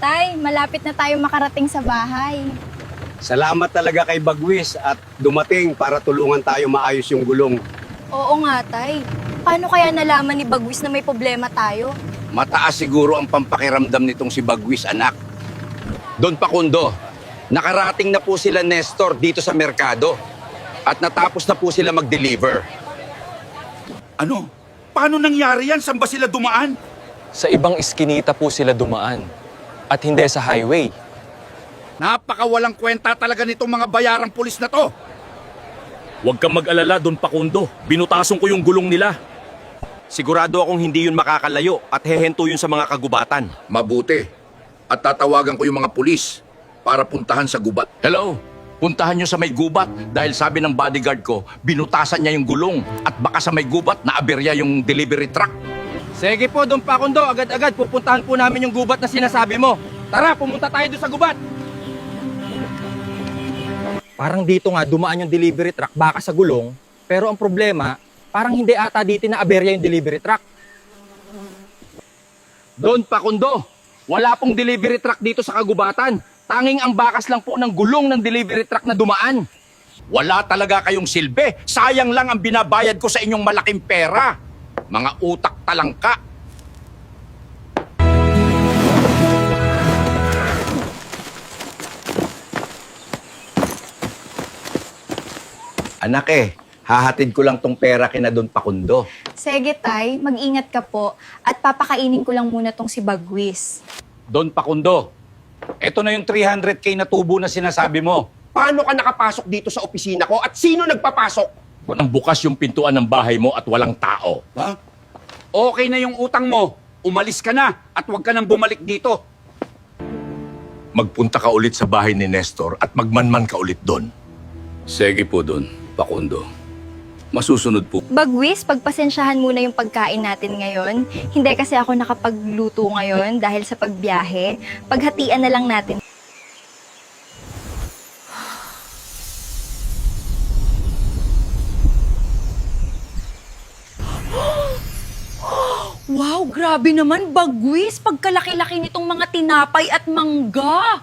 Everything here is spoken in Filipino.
Tay, malapit na tayo makarating sa bahay. Salamat talaga kay Bagwis at dumating para tulungan tayo maayos yung gulong. Oo nga, Tay. Paano kaya nalaman ni Bagwis na may problema tayo? Mataas siguro ang pampakiramdam nitong si Bagwis, anak. Don Pakundo, nakarating na po sila Nestor dito sa merkado at natapos na po sila mag-deliver. Ano? Paano nangyari yan? Saan ba sila dumaan? Sa ibang iskinita po sila dumaan at hindi sa highway. Napakawalang kwenta talaga nitong mga bayarang pulis na to. Huwag kang mag-alala, Don Pakundo. Binutason ko yung gulong nila. Sigurado akong hindi yun makakalayo at hehento yun sa mga kagubatan. Mabuti. At tatawagan ko yung mga pulis para puntahan sa gubat. Hello, puntahan nyo sa may gubat dahil sabi ng bodyguard ko, binutasan niya yung gulong at baka sa may gubat naaberya yung delivery truck. Sige po, Don Pakundo. Agad-agad pupuntahan po namin yung gubat na sinasabi mo. Tara, pumunta tayo doon sa gubat. Parang dito nga dumaan yung delivery truck baka sa gulong, pero ang problema, parang hindi ata dito na aberya yung delivery truck. Don Pakundo, wala pong delivery truck dito sa kagubatan. Tanging ang bakas lang po ng gulong ng delivery truck na dumaan. Wala talaga kayong silbi. Sayang lang ang binabayad ko sa inyong malaking pera. Mga utak talangka. Anak hahatid ko lang tong pera kina Don Pakundo. Sige, Tay. Mag-ingat ka po. At papakainin ko lang muna tong si Bagwis. Don Pakundo, eto na yung 300K na tubo na sinasabi mo. Paano ka nakapasok dito sa opisina ko at sino nagpapasok? Walang bukas yung pintuan ng bahay mo at walang tao. Ha? Okay na yung utang mo. Umalis ka na at huwag ka nang bumalik dito. Magpunta ka ulit sa bahay ni Nestor at magmanman ka ulit doon. Sige po Don Pakundo. Masusunod po. Bagwis, pagpasensyahan muna yung pagkain natin ngayon. Hindi kasi ako nakapagluto ngayon dahil sa pagbiyahe. Paghatian na lang natin. Wow, grabe naman, Bagwis. Pagkalaki-laki nitong mga tinapay at mangga.